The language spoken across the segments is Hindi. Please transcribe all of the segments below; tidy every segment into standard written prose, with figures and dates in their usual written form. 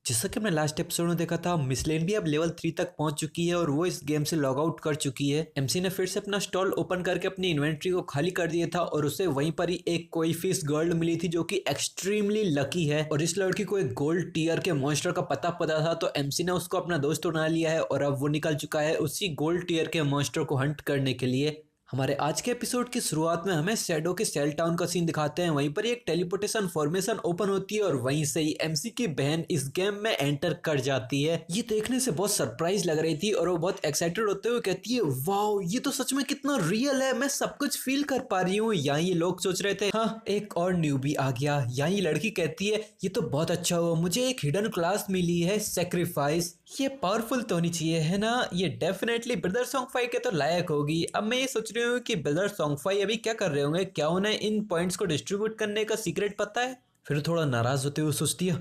जैसा कि हमने लास्ट एपिसोड में देखा था, मिसलेन भी अब लेवल 3 तक पहुंच चुकी है और वो इस गेम से लॉग आउट कर चुकी है। एमसी ने फिर से अपना स्टॉल ओपन करके अपनी इन्वेंट्री को खाली कर दिया था और उसे वहीं पर ही एक कोई फिश गर्ल मिली थी जो कि एक्सट्रीमली लकी है और इस लड़की को एक गोल्ड टीयर के मॉन्स्टर का पता था। तो एमसी ने उसको अपना दोस्त बना लिया है और अब वो निकल चुका है उसी गोल्ड टीयर के मॉन्स्टर को हंट करने के लिए। हमारे आज के एपिसोड की शुरुआत में हमें शैडो के सेल टाउन का सीन दिखाते हैं। वहीं पर एक टेलीपोर्टेशन फॉर्मेशन ओपन होती है और वहीं से ही एमसी की बहन इस गेम में एंटर कर जाती है। ये देखने से बहुत सरप्राइज लग रही थी और वो बहुत एक्साइटेड होते हुए कहती है, वाओ ये तो सच में कितना रियल है, मैं सब कुछ फील कर पा रही हूँ। यहाँ ये लोग सोच रहे थे हाँ एक और न्यूबी आ गया। यहाँ ये लड़की कहती है ये तो बहुत अच्छा हुआ, मुझे एक हिडन क्लास मिली है सैक्रिफाइस। ये पावरफुल तो होनी चाहिए है ना, ये डेफिनेटली ब्रदर सॉन्गफाई के तो लायक होगी। अब मैं ये सोच रही हूँ कि ब्रदर सॉन्गफाई अभी क्या कर रहे होंगे, क्या उन्हें इन पॉइंट्स को डिस्ट्रीब्यूट करने का सीक्रेट पता है। फिर थोड़ा नाराज होते हुए सोचती है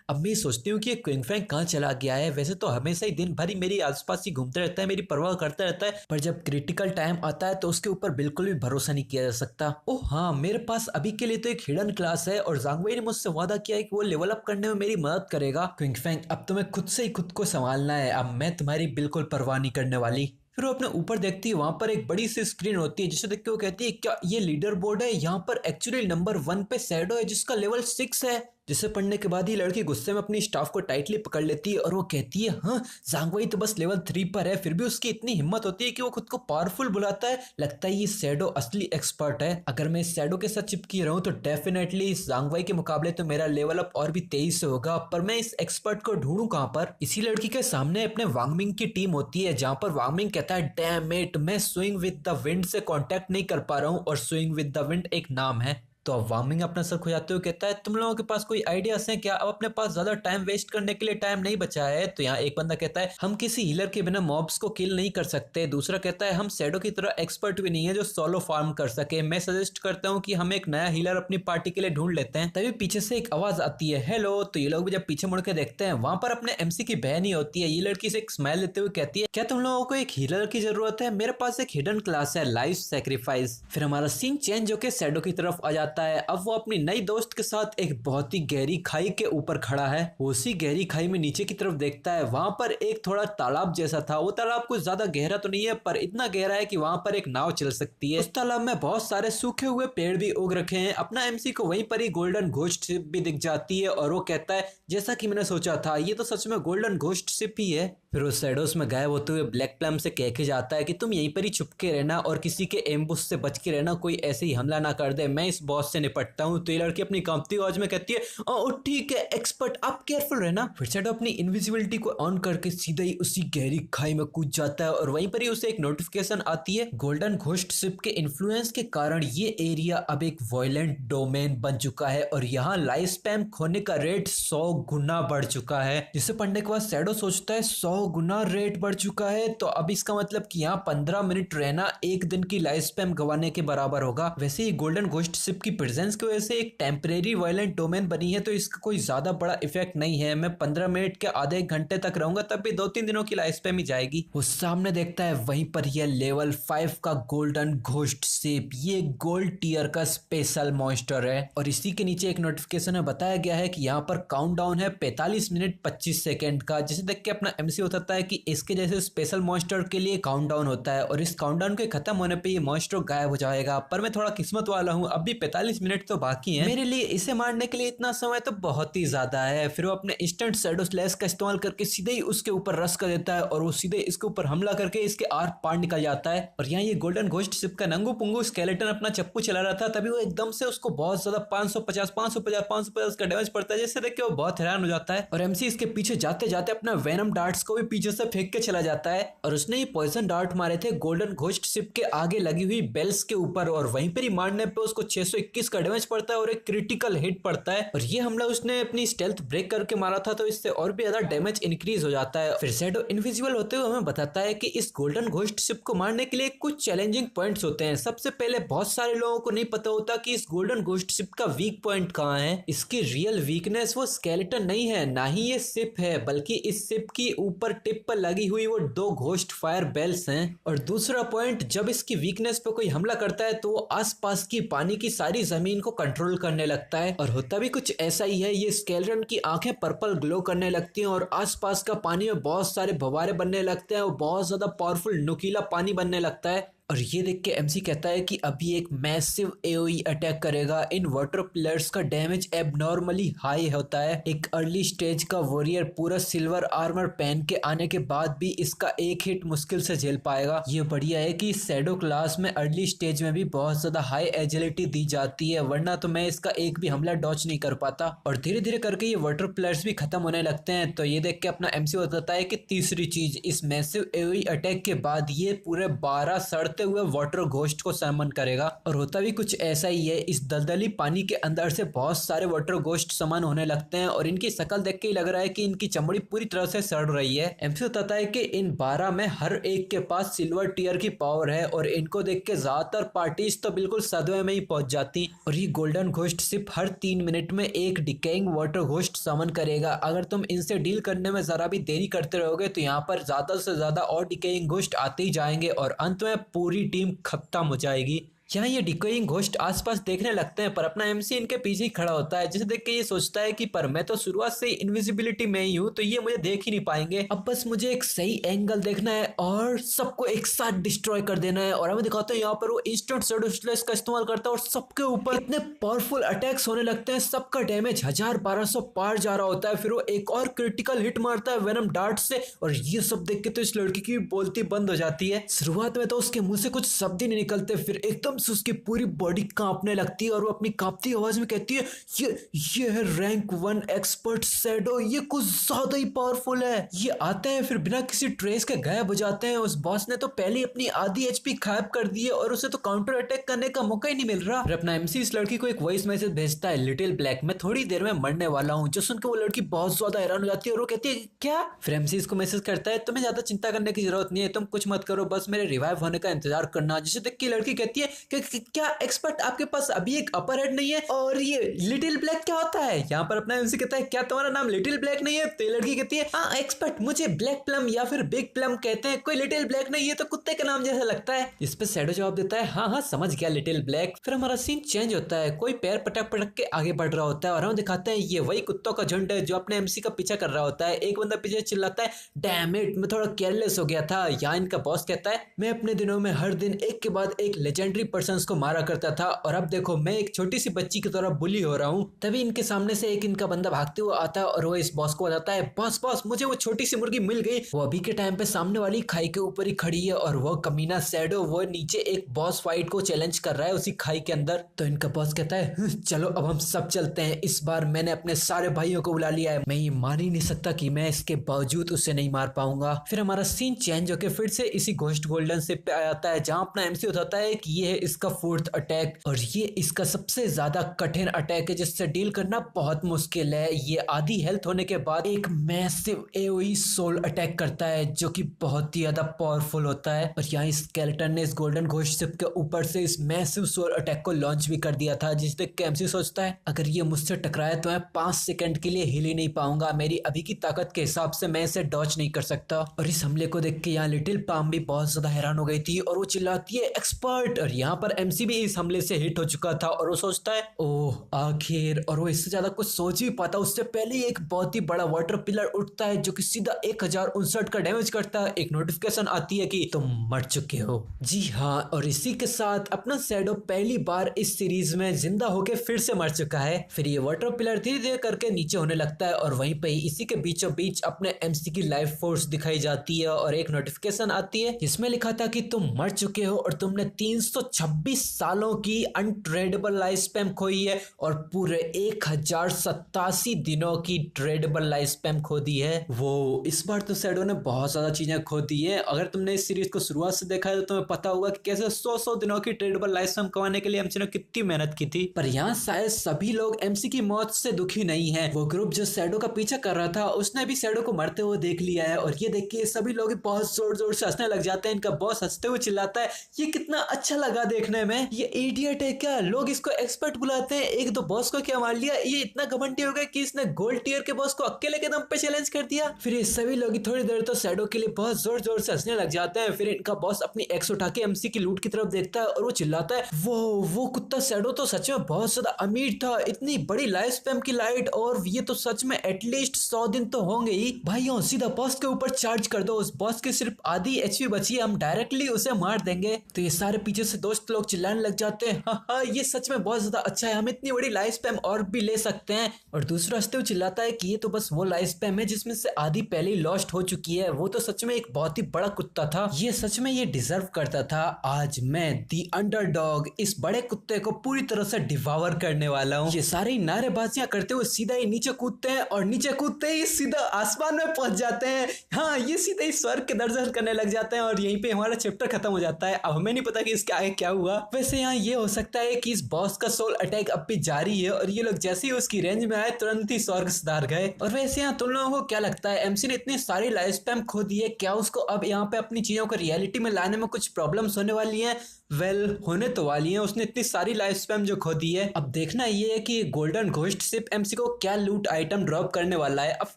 अब मैं सोचती हूँ कि क्विंग फैंग कहाँ चला गया है। वैसे तो हमेशा ही दिन भर ही मेरी आसपास ही घूमता रहता है, मेरी परवाह करता रहता है, पर जब क्रिटिकल टाइम आता है तो उसके ऊपर बिल्कुल भी भरोसा नहीं किया जा सकता। ओह हाँ, मेरे पास अभी के लिए तो एक हिडन क्लास है और ज़ांगवेई ने मुझसे वादा किया है कि वो लेवल अप करने में मेरी मदद करेगा। क्विंग फैंग अब तुम्हें खुद से ही खुद को संभालना है, अब मैं तुम्हारी बिल्कुल परवाह नहीं करने वाली। फिर वो अपने ऊपर देखती है, वहां पर एक बड़ी सी स्क्रीन होती है जिसे देख के वो कहती है क्या ये लीडर बोर्ड है। यहाँ पर एक्चुअली नंबर 1 पे शैडो है जिसका लेवल 6 है। जिसे पढ़ने के बाद ही लड़की गुस्से में अपनी स्टाफ को टाइटली पकड़ लेती है और वो कहती है हाँ ज़ांगवेई तो बस लेवल 3 पर है, फिर भी उसकी इतनी हिम्मत होती है कि वो खुद को पावरफुल बुलाता है। लगता है ये शैडो असली एक्सपर्ट है। अगर मैं इस शैडो के साथ चिपकी रहूं तो डेफिनेटली इस ज़ांगवेई के मुकाबले तो मेरा लेवल अप और भी तेज से होगा, पर मैं इस एक्सपर्ट को ढूंढूं कहां पर। इसी लड़की के सामने अपने वांगमिंग की टीम होती है जहां पर वांगमिंग कहता है डैम इट, मैं स्विंग विद द विंड से कांटेक्ट नहीं कर पा रहा हूं और स्विंग विद द विंड एक नाम है। तो अब वार्मिंग अपना सर खुजाते हुए कहता है तुम लोगों के पास कोई आइडियाज हैं क्या, अब अपने पास ज्यादा टाइम वेस्ट करने के लिए टाइम नहीं बचा है। तो यहाँ एक बंदा कहता है हम किसी हीलर के बिना मॉब्स को किल नहीं कर सकते। दूसरा कहता है हम शैडो की तरह एक्सपर्ट भी नहीं है जो सोलो फार्म कर सके, मैं सजेस्ट करता हूँ कि हम एक नया हीलर अपनी पार्टी के लिए ढूंढ लेते हैं। तभी पीछे से एक आवाज आती है हेलो। तो ये लोग भी जब पीछे मुड़ के देखते हैं वहां पर अपने एमसी की बहन ही होती है। ये लड़की से एक स्माइल देते हुए कहती है क्या तुम लोगों को एक हीलर की जरूरत है, मेरे पास एक हिडन क्लास है लाइफ सैक्रिफाइस। फिर हमारा सीन चेंज होकर शैडो की तरफ आ जाता है। अब वो अपनी नई दोस्त के साथ एक बहुत ही गहरी खाई के ऊपर खड़ा है। उसी गहरी खाई में नीचे की तरफ देखता है, वहां पर एक थोड़ा तालाब जैसा था। वो तालाब कुछ ज्यादा गहरा तो नहीं है पर इतना गहरा है कि वहां पर एक नाव चल सकती है। उस तालाब में बहुत सारे सूखे हुए पेड़ भी उग रखे हैं। अपना एमसी को वहीं पर ही गोल्डन घोस्ट शिप भी दिख जाती है और वो कहता है जैसा कि मैंने सोचा था ये तो सच में गोल्डन घोस्ट शिप ही है। फिर वो शैडोज में गायब होते हुए ब्लैक प्लम से कह के जाता है कि तुम यहीं पर ही छुप के रहना और किसी के एम्बुश से बच के रहना, कोई ऐसे ही हमला ना कर दे, मैं इस बॉस से निपटता हूँ। तो ये लड़की अपनी कांपती आवाज में कहती है ओ ठीक है एक्सपर्ट, आप केयरफुल रहना। फिर शैडो अपनी इनविजिबिलिटी को ऑन करके सीधा ही उसी गहरी खाई में कूद जाता है और वहीं पर ही उसे एक नोटिफिकेशन आती है गोल्डन घोस्ट शिप के इन्फ्लुएंस के कारण ये एरिया अब एक वायलेंट डोमेन बन चुका है और यहाँ लाइफ स्पैम खोने का रेट 100 गुना बढ़ चुका है। जिसे पढ़ने के बाद शैडो सोचता है 100 गुना रेट बढ़ चुका है तो अब इसका मतलब कि यहाँ 15 मिनट रहना एक दिन की लाइफ स्पैम गंवाने के बराबर होगा। वैसे ही गोल्डन घोस्ट शिप की प्रेजेंस की वजह से एक टेम्परेरी वायलेंट डोमेन बनी है तो इसका कोई ज्यादा बड़ा इफेक्ट नहीं है। मैं 15 मिनट के आधे घंटे तक रहूंगा तब भी 2-3 दिनों की लाइफ स्पैम ही जाएगी। वो सामने देखता है वहीं पर यह लेवल 5 का गोल्डन घोस्ट शिप, ये गोल्ड टीयर का स्पेशल मॉन्स्टर है और इसी के नीचे एक नोटिफिकेशन में बताया गया है कि यहाँ पर काउंटडाउन है 45 मिनट 25 सेकेंड का। जिसे देख के अपना एमसी होता है कि इसके जैसे स्पेशल मॉन्स्टर के लिए काउंटडाउन होता है और इस काउंटडाउन के खत्म होने पे ये मॉन्स्टर गायब हो जाएगा। पर मैं थोड़ा किस्मत वाला हूँ, अब भी 45 मिनट तो बाकी है मेरे लिए, इसे मारने के लिए इतना समय तो बहुत ही ज्यादा है। फिर वो अपने इंस्टेंट शैडो स्लैश का इस्तेमाल करके सीधे ही उसके ऊपर रश कर देता है और वो सीधे इसके ऊपर हमला करके इसके आर पार निकल जाता है। और यहाँ ये गोल्डन घोस्ट शिप का नंगू पुंगू स्केलेटन अपना चप्पू चला रहा था, तभी वो एकदम से उसको बहुत ज्यादा 550 का डैमेज पड़ता है जिससे देख के वो बहुत हैरान हो जाता है और एमसी इसके पीछे जाते जाते अपना वेनम डार्ट्स को भी पीछे से फेंक के चला जाता है और उसने ये पॉइजन डार्ट मारे थे गोल्डन घोस्ट शिप के आगे लगी हुई बेल्स के ऊपर और वहीं पर ही मारने पे उसको 621 का डैमेज पड़ता है और एक क्रिटिकल हिट पड़ता है। और ये हमला उसने अपनी स्टेल्थ ब्रेक करके मारा था तो इससे और भी ज्यादा डैमेज इंक्रीज हो जाता है। फिर शैडो इनविजिबल होते हुए हमें बताता है कि इस गोल्डन घोस्ट शिप को मारने के लिए कुछ चैलेंजिंग पॉइंट्स होते हैं। सबसे पहले बहुत सारे लोगों को नहीं पता होता कि इस गोल्डन घोस्ट शिप का वीक पॉइंट कहाँ है। इसकी रियल वीकनेस वो स्केलेटन नहीं है, ना ही ये शिप है, बल्कि इस शिप की ऊपर टिप पर लगी हुई वो 2 घोस्ट फायर बेल्स हैं। और दूसरा पॉइंट, जब इसकी वीकनेस पे कोई हमला करता है तो वो आसपास की पानी की सारी सारी जमीन को कंट्रोल करने लगता है। और होता भी कुछ ऐसा ही है, ये स्केलेटन की आंखें पर्पल ग्लो करने लगती हैं और आसपास का पानी में बहुत सारे फव्वारे बनने लगते हैं और बहुत ज्यादा पावरफुल नुकीला पानी बनने लगता है। और ये देख के एमसी कहता है कि अभी एक मैसिव एओई अटैक करेगा। इन वाटर पिलर्स का डैमेज एबनॉर्मली हाई होता है। एक अर्ली स्टेज का वॉरियर पूरा सिल्वर आर्मर पहन के आने के बाद भी इसका एक हिट मुश्किल से झेल पाएगा। ये बढ़िया है कि शैडो क्लास में अर्ली स्टेज में भी बहुत ज्यादा हाई एजिलिटी दी जाती है, वरना तो मैं इसका एक भी हमला डॉच नहीं कर पाता। और धीरे धीरे करके ये वाटर पिलर्स भी खत्म होने लगते हैं। तो ये देख के अपना एमसी बताता है कि तीसरी चीज, इस मैसिव एओई अटैक के बाद ये पूरे 12 सड़ते हुए वाटर घोस्ट को समन करेगा। और होता भी कुछ ऐसा ही है, इस दलदली पानी के अंदर से बहुत सारे वाटर घोस्ट समन होने लगते हैं और इनकी शक्ल देख के ही लग रहा है कि इनकी चमड़ी पूरी तरह से सड़ रही है। एमसी बताता है कि इन 12 में हर एक के पास सिल्वर टीयर की पावर है और इनको देख के ज्यादातर पार्टीज तो बिल्कुल सदमे में ही पहुंच जाती। और ये गोल्डन घोस्ट सिर्फ हर 3 मिनट में एक डिकेइंग वाटर घोस्ट समन करेगा। अगर तुम इनसे डील करने में जरा भी देरी करते रहोगे तो यहाँ पर ज्यादा से ज्यादा और डिकेइंग घोस्ट आते ही जाएंगे और अंत में पूरी टीम खत्म हो जाएगी। यहाँ ये डिकोइंग घोस्ट आसपास देखने लगते हैं पर अपना एमसी इनके पीछे ही खड़ा होता है, जिसे देख के ये सोचता है कि पर मैं तो शुरुआत से इनविजिबिलिटी में ही हूँ तो ये मुझे देख ही नहीं पाएंगे। अब बस मुझे एक सही एंगल देखना है और सबको एक साथ डिस्ट्रॉय कर देना है। और हमें दिखाते हैं यहाँ पर वो इंस्टेंट शैडो स्लैश का इस्तेमाल करता है और सबके ऊपर इतने पावरफुल अटैक्स होने लगते हैं, सबका डैमेज 1200 पार जा रहा होता है। फिर वो एक और क्रिटिकल हिट मारता है वेनम डार्ट से और ये सब देख के तो इस लड़की की बोलती बंद हो जाती है। शुरुआत में तो उसके मुंह से कुछ शब्द ही नहीं निकलते, फिर एकदम से उसकी पूरी बॉडी कांपने लगती है और वो अपनी कांपती आवाज में कहती है ये है रैंक 1 एक्सपर्ट शैडो, ये कुछ ज्यादा ही पावरफुल है। ये आते हैं फिर बिना किसी ट्रेस के गायब हो जाते हैं। उस बॉस ने तो पहले अपनी आधी एचपी गायब कर दी है और उसे तो काउंटर अटैक करने का मौका ही नहीं मिल रहा। फिर अपना एमसी इस लड़की को एक वॉइस मैसेज भेजता है, लिटिल ब्लैक मैं थोड़ी देर में मरने वाला हूँ। जो सुनकर वो लड़की बहुत ज्यादा हैरान हो जाती है और वो कहती है क्या। फिर एमसी इसको मैसेज करता है, तुम्हें ज्यादा चिंता करने की जरूरत नहीं है, तुम कुछ मत करो, बस मेरे रिवाइव होने का इंतजार करना। जिसे देख के लड़की कहती है कि क्या एक्सपर्ट आपके पास अभी एक अपर हेड नहीं है और ये लिटिल ब्लैक क्या होता है। यहाँ पर अपना एमसी कहता है क्या तुम्हारा नाम लिटिल ब्लैक नहीं है। तो ये लड़की कहती है हाँ एक्सपर्ट, मुझे ब्लैक प्लम या फिर बिग प्लम कहते हैं, कोई लिटिल ब्लैक नहीं है तो कुत्ते का नाम जैसा लगता है। इस पे शैडो जवाब देता है हाँ हाँ समझ गया लिटिल ब्लैक। फिर हमारा सीन चेंज होता है, कोई पैर पटक पटक के आगे बढ़ रहा होता है और हम दिखाते हैं ये वही कुत्तों का झुंड है जो अपने एमसी का पीछा कर रहा होता है। एक बंदा पीछे चिल्लाता है डैम इट, मैं थोड़ा केयरलेस हो गया था। यहाँ इनका बॉस कहता है मैं अपने दिनों में हर दिन एक के बाद एक लेजेंडरी पर्संस को मारा करता था और अब देखो मैं एक छोटी सी बच्ची की तरह बुली हो रहा हूँ। तभी इनके सामने से एक इनका बंदा भागते हुए आता है और वो इस बॉस को बताता है बॉस बॉस मुझे वो छोटी सी मुर्गी मिल गई, वो अभी के टाइम पे सामने वाली खाई के ऊपर ही खड़ी है और वो कमीना शैडो वो नीचे एक बॉस फाइट को चैलेंज कर रहा है उसी खाई के अंदर। तो इनका बॉस कहता है चलो अब हम सब चलते हैं, इस बार मैंने अपने सारे भाइयों को बुला लिया है, मैं ये मान ही नहीं सकता कि मैं इसके बावजूद उसे नहीं मार पाऊंगा। फिर हमारा सीन चेंज होकर फिर से इसी घोस्ट गोल्डन शिप पे आ जाता है जहां अपना एमसी बताता है कि ये है इसका 4th अटैक और ये इसका सबसे ज्यादा कठिन अटैक है जिससे डील करना बहुत मुश्किल है। ये आधी हेल्थ होने के बाद एक मैसिव एओई सोल अटैक करता है जो कि बहुत ही ज्यादा पावरफुल होता है। और यहाँ स्केलेटन ने इस गोल्डन घोस्ट शिप के ऊपर से इस मैसिव सोल अटैक को लॉन्च भी कर दिया था, जिस देख के एमसी सोचता है अगर ये मुझसे टकराए तो मैं 5 सेकंड के लिए हिल ही नहीं पाऊंगा, मेरी अभी की ताकत के हिसाब से मैं इसे डॉच नहीं कर सकता। और इस हमले को देख के यहाँ लिटिल पाम भी बहुत ज्यादा हैरान हो गई थी और वो चिल्लाती है एक्सपर्ट। और यहाँ पर एमसी भी इस हमले से हिट हो चुका था और वो सोचता है ओह आखिर, और वो इससे ज्यादा कुछ सोच ही पाता उससे पहले ही एक बहुत ही बड़ा वाटर पिलर उठता है जो कि सीधा 1059 का डैमेज करता है। एक नोटिफिकेशन आती है कि तुम मर चुके हो। जी हाँ, और इसी के साथ अपना शैडो पहली बार इस सीरीज में जिंदा होके फिर से मर चुका है। फिर ये वाटर पिलर धीरे धीरे करके नीचे होने लगता है और वहीं पे ही इसी के बीचों बीच अपने एमसी की लाइफ फोर्स दिखाई जाती है और एक नोटिफिकेशन आती है जिसमें लिखा था कि तुम मर चुके हो और तुमने 326 सालों की अनट्रेडेबल लाइफ स्पैम खोई है और पूरे 1087 दिनों की ट्रेडेबल लाइफ स्पैम खो दी है। वो इस बार तो शैडो ने बहुत ज्यादा चीजें खो दी है। अगर तुमने इस सीरीज को शुरुआत से देखा है तो तुम्हें पता होगा कि कैसे 100 दिनों की ट्रेडेबल लाइफ स्पैम कमाने के लिए एमसी ने कितनी मेहनत की थी। पर यहाँ शायद सभी लोग एमसी की मौत से दुखी नहीं है। वो ग्रुप जो शैडो का पीछा कर रहा था उसने भी शैडो को मरते हुए देख लिया है और ये देख के सभी लोग बहुत जोर जोर से हंसने लग जाते हैं। इनका बॉस हंसते हुए चिल्लाता है ये कितना अच्छा लगा देखने में। ये इडियट है क्या, लोग इसको एक्सपर्ट बुलाते हैं, एक दो बॉस को क्या मार लिया, ये इतना घमंडी हो गया कि इसने गोल्ड टियर के बॉस को अकेले के दम पे चैलेंज कर दिया। फिर ये सभी लोग थोड़ी देर तो शैडो के लिए बहुत जोर जोर से हंसने लग जाते हैं। फिर इनका बॉस अपनी एक्स उठा के एमसी की लूट की तरफ देखता है और वो चिल्लाता है, वो कुत्ता शैडो तो सच में बहुत ज्यादा अमीर था, इतनी बड़ी लाइफ स्पैम की लाइट, और ये तो सच में एटलीस्ट 100 दिन तो होंगे ही। भाइयों सीधा बॉस के ऊपर चार्ज कर दो, उस बॉस की सिर्फ आधी एचपी बची है, हम डायरेक्टली उसे मार देंगे। तो ये सारे पीछे से दोस्त लोग चिल्लाने लग जाते हैं, हाँ ये सच में बहुत ज्यादा अच्छा है, हम इतनी बड़ी लाइफ स्पैम और भी ले सकते हैं। और दूसरा हंसते हुए चिल्लाता है कि ये तो बस वो लाइफ स्पैम है जिसमें से आधी पहले ही लॉस्ट हो चुकी है, वो तो सच में एक बहुत ही बड़ा कुत्ता था, ये सच में ये डिजर्व करता था। आज मैं दी अंडरडॉग इस बड़े कुत्ते को पूरी तरह से डिवावर करने वाला हूँ। ये सारी नारेबाजियां करते हुए सीधा ही नीचे कूदते हैं और नीचे कूदते ही सीधा आसमान में पहुंच जाते हैं। हाँ ये सीधे ही स्वर्ग के दर्शन करने लग जाते हैं और यहीं पे हमारा चैप्टर खत्म हो जाता है। अब हमें नहीं पता कि इसके आगे क्या हुआ। वैसे यहाँ ये हो सकता है कि इस बॉस का सोल अटैक अब भी जारी है और ये लोग जैसे ही उसकी रेंज में आए तुरंत ही स्वर्ग सुधार गए। और वैसे यहाँ तुम लोगों को क्या लगता है, एमसी ने इतनी सारी लाइफ स्पैम खो दी है, क्या उसको अब यहाँ पे अपनी चीजों को रियलिटी में लाने में कुछ प्रॉब्लम्स होने वाली हैं? वेल होने तो वाली है, उसने इतनी सारी लाइफ स्पैम जो खो दी है। अब देखना ये है कि गोल्डन घोस्ट शिप एमसी को क्या लूट आइटम ड्रॉप करने वाला है। ऑफ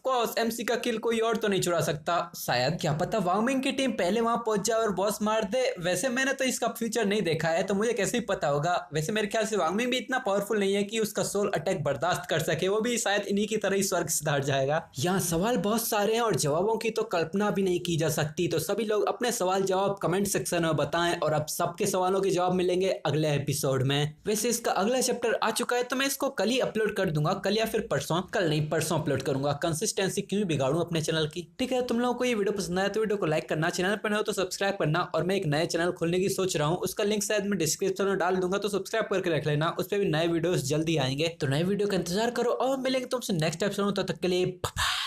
कोर्स एमसी का किल कोई और तो नहीं चुरा सकता, शायद क्या पता वांगमिंग की टीम पहले वहां पहुंच जाए और बॉस मार दे। वैसे मैंने तो इसका फ्यूचर नहीं देखा है तो मुझे कैसे ही पता होगा। वैसे मेरे ख्याल से वांगमिंग भी इतना पावरफुल नहीं है कि उसका सोल अटैक बर्दाश्त कर सके, वो भी शायद इन्हीं की तरह ही स्वर्ग सुधार जाएगा। यहाँ सवाल बहुत सारे हैं और जवाबों की तो कल्पना भी नहीं की जा सकती, तो सभी लोग अपने सवाल जवाब कमेंट सेक्शन में बताएं और अब सबके सवालों के जवाब मिलेंगे अगले एपिसोड में। वैसे इसका अगला चैप्टर आ चुका है तो मैं इसको कल ही अपलोड कर दूंगा, कल या फिर परसों, कल नहीं परसों अपलोड करूंगा। कंसिस्टेंसी क्यों बिगाड़ूं अपने चैनल की। ठीक है, तुम लोगों को ये वीडियो पसंद आया तो वीडियो को लाइक करना, चैनल पर नए हो तो सब्सक्राइब करना, और मैं एक नया चैनल खोलने की सोच रहा हूँ, उसका लिंक शायद मैं डिस्क्रिप्शन में डाल दूंगा, तो सब्सक्राइब करके रख लेना, उस पर भी नए वीडियोस जल्दी आएंगे। तो नए वीडियो का इंतजार करो और मिलेंगे तुमसे नेक्स्ट एपिसोड में, तब तक के लिए बाय।